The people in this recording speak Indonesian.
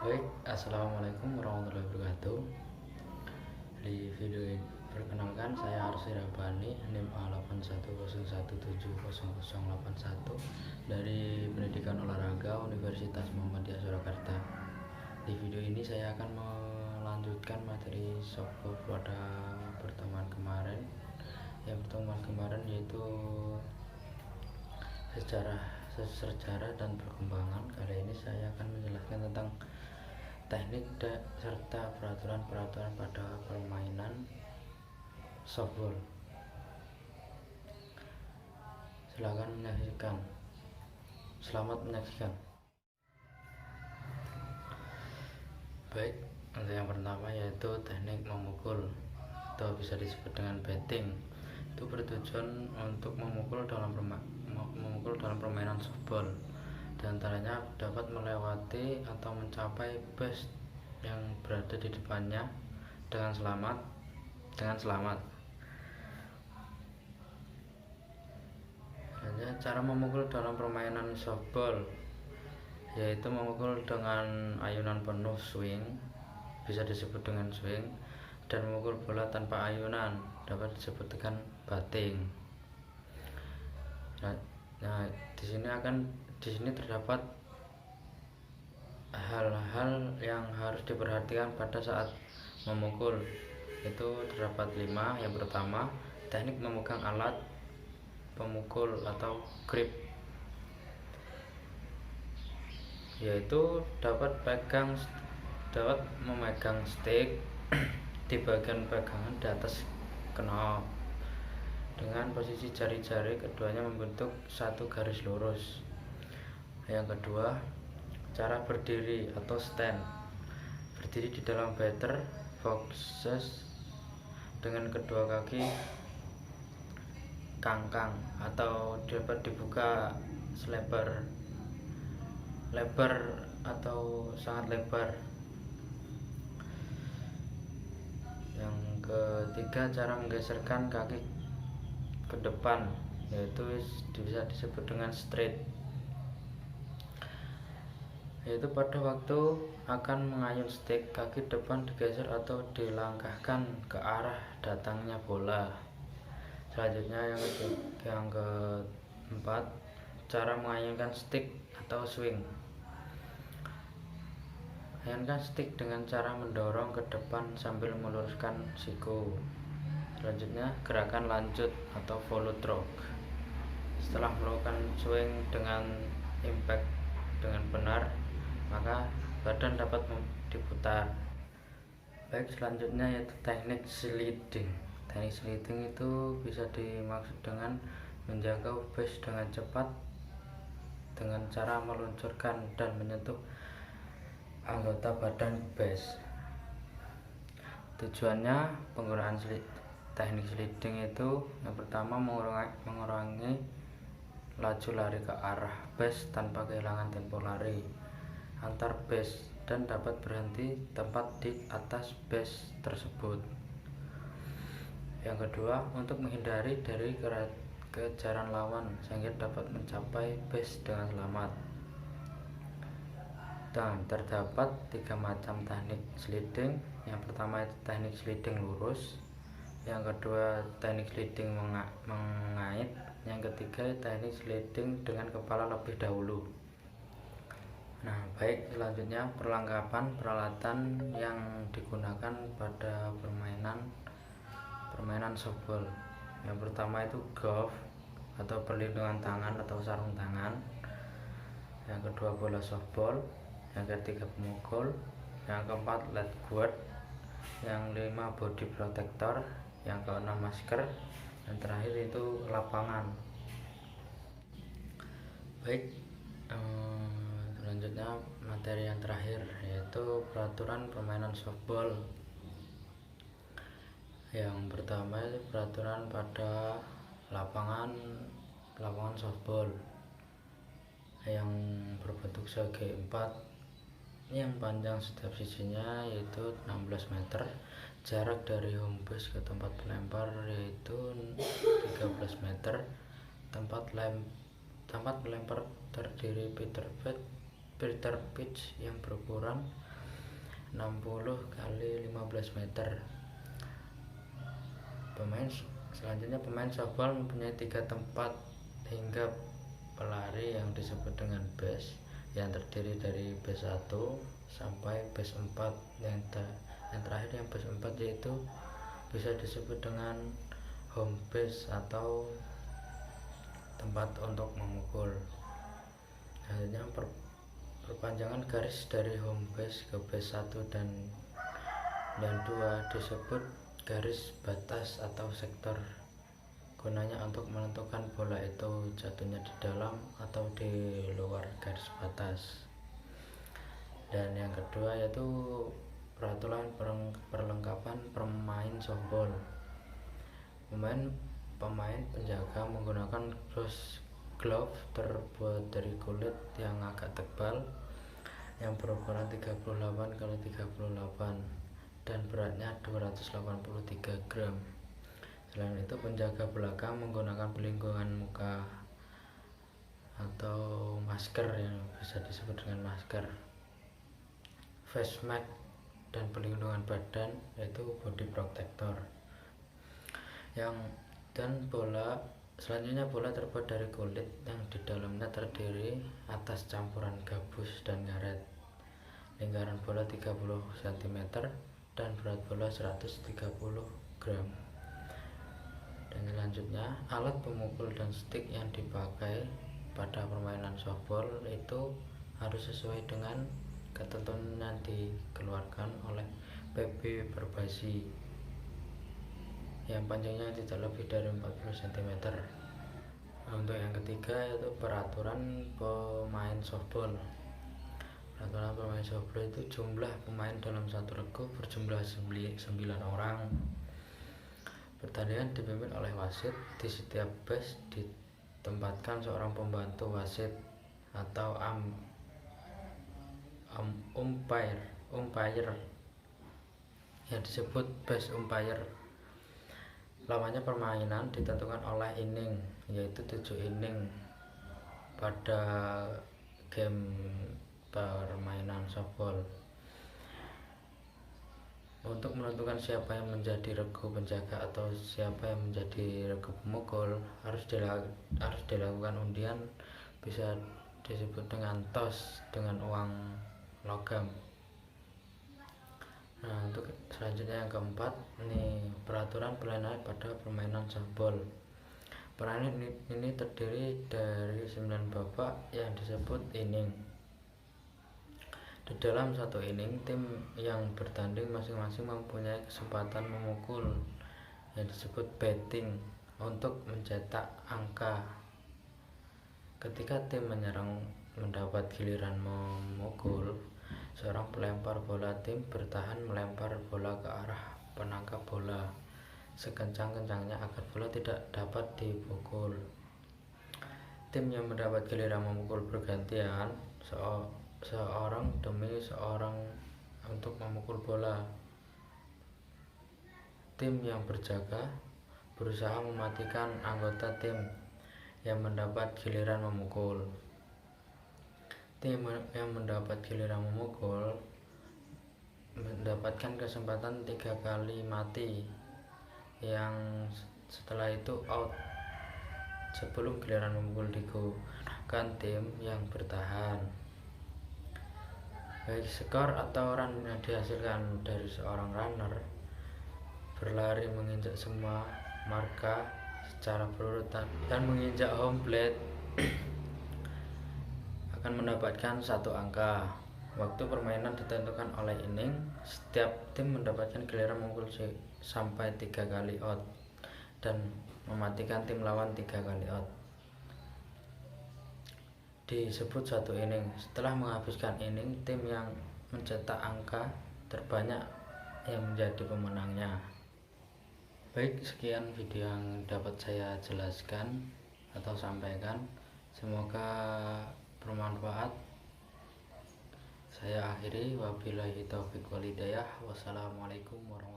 Baik, assalamualaikum warahmatullahi wabarakatuh. Di video ini perkenalkan, saya Arsi Rabani, NIM A8101700081 dari Pendidikan Olahraga Universitas Muhammadiyah Surakarta. Di video ini saya akan melanjutkan materi softball pada pertemuan kemarin. Pertemuan kemarin yaitu sejarah dan perkembangan. Kali ini saya akan menjelaskan tentang teknik serta peraturan-peraturan pada permainan softball. Silakan menyaksikan. Selamat menyaksikan. Baik, untuk yang pertama yaitu teknik memukul atau bisa disebut dengan batting. Itu bertujuan untuk memukul dalam permainan softball. Di antaranya dapat melewati atau mencapai base yang berada di depannya dengan selamat. Cara memukul dalam permainan softball yaitu memukul dengan ayunan penuh swing, bisa disebut dengan swing, dan memukul bola tanpa ayunan dapat disebut dengan batting. Nah, di sini terdapat hal-hal yang harus diperhatikan pada saat memukul. Itu terdapat 5. Yang pertama, teknik memegang alat pemukul atau grip, yaitu dapat memegang stick di bagian pegangan di atas knob dengan posisi jari-jari keduanya membentuk satu garis lurus. Yang kedua, cara berdiri atau stand, berdiri di dalam batter boxes dengan kedua kaki kangkang atau dapat dibuka selebar atau sangat lebar. Yang ketiga, cara menggeserkan kaki ke depan, yaitu bisa disebut dengan straight, yaitu pada waktu akan mengayun stick, kaki depan digeser atau dilangkahkan ke arah datangnya bola. Selanjutnya yang keempat, cara mengayunkan stick atau swing. Ayunkan stick dengan cara mendorong ke depan sambil meluruskan siku. Selanjutnya, gerakan lanjut atau follow through. Setelah melakukan swing dengan impact dengan benar, maka badan dapat diputar. Baik, selanjutnya yaitu teknik sliding. Teknik sliding itu bisa dimaksud dengan menjaga base dengan cepat dengan cara meluncurkan dan menyentuh anggota badan base. Tujuannya penggunaan teknik sliding itu yang pertama mengurangi laju lari ke arah base tanpa kehilangan tempo lari antar base dan dapat berhenti tepat di atas base tersebut. Yang kedua, untuk menghindari dari kejaran lawan sehingga dapat mencapai base dengan selamat. Dan terdapat 3 macam teknik sliding. Yang pertama itu teknik sliding lurus, yang kedua teknik sliding mengait, yang ketiga teknik sliding dengan kepala lebih dahulu. Nah, baik, selanjutnya peralatan yang digunakan pada permainan softball. Yang pertama itu glove atau perlindungan tangan atau sarung tangan. Yang kedua, bola softball. Yang ketiga, pemukul. Yang keempat, lead guard. Yang kelima, body protector. Yang keenam, masker. Dan terakhir itu lapangan. Baik, selanjutnya materi yang terakhir yaitu peraturan permainan softball. Yang pertama itu peraturan pada lapangan softball yang berbentuk segi 4, yang panjang setiap sisinya yaitu 16 meter. Jarak dari home base ke tempat melempar yaitu 13 meter. Tempat melempar terdiri Peter pitch yang berukuran 60 kali 15 meter. Selanjutnya pemain softball mempunyai 3 tempat hingga pelari yang disebut dengan base, yang terdiri dari base 1 sampai base 4. Yang terakhir yang base 4 yaitu bisa disebut dengan home base atau tempat untuk memukul. Selanjutnya perpanjangan garis dari home base ke base 1 dan 2 disebut garis batas atau sektor, gunanya untuk menentukan bola itu jatuhnya di dalam atau di luar garis batas. Dan yang kedua yaitu peraturan perlengkapan pemain softball. Pemain penjaga menggunakan glove terbuat dari kulit yang agak tebal yang berukuran 38 kali 38 dan beratnya 283 gram. Selain itu penjaga belakang menggunakan pelindungan muka atau masker yang bisa disebut dengan masker, face mask, dan pelindungan badan yaitu body protector. Selanjutnya bola terbuat dari kulit yang di dalamnya terdiri atas campuran gabus dan ngaret. Lingkaran bola 30 cm dan berat bola 130 gram. Dan selanjutnya alat pemukul dan stick yang dipakai pada permainan softball itu harus sesuai dengan ketentuan yang dikeluarkan oleh PB Perbasi, yang panjangnya tidak lebih dari 40 cm. Untuk yang ketiga yaitu peraturan pemain softball. Peraturan pemain softball itu jumlah pemain dalam satu regu berjumlah 9 orang. Pertandingan dipimpin oleh wasit. Di setiap base ditempatkan seorang pembantu wasit atau umpire yang disebut base umpire. Lamanya permainan ditentukan oleh inning, yaitu 7 inning pada game permainan softball. Untuk menentukan siapa yang menjadi regu penjaga atau siapa yang menjadi regu pemukul harus dilakukan undian, bisa disebut dengan toss dengan uang logam. Nah, untuk selanjutnya yang keempat, ini peraturan pelatihan pada permainan softball. Permainan ini terdiri dari 9 babak yang disebut inning. Di dalam satu inning, tim yang bertanding masing-masing mempunyai kesempatan memukul yang disebut batting untuk mencetak angka. Ketika tim menyerang mendapat giliran memukul, seorang pelempar bola tim bertahan melempar bola ke arah penangkap bola sekencang-kencangnya agar bola tidak dapat dipukul. Tim yang mendapat giliran memukul bergantian seorang demi seorang untuk memukul bola. Tim yang berjaga berusaha mematikan anggota tim yang mendapat giliran memukul. Tim yang mendapat giliran memukul mendapatkan kesempatan 3 kali mati, yang setelah itu out sebelum giliran memukul digunakan tim yang bertahan. Baik skor atau run yang dihasilkan dari seorang runner berlari menginjak semua marka secara berurutan dan menginjak home plate akan mendapatkan 1 angka. Waktu permainan ditentukan oleh inning. Setiap tim mendapatkan giliran memukul sampai 3 kali out dan mematikan tim lawan 3 kali out. Disebut 1 inning. Setelah menghabiskan inning, tim yang mencetak angka terbanyak yang menjadi pemenangnya. Baik, sekian video yang dapat saya jelaskan atau sampaikan. Semoga bermanfaat. Saya akhiri, wabillahi taufiq walhidayah. Wassalamualaikum warahmatullahi wabarakatuh.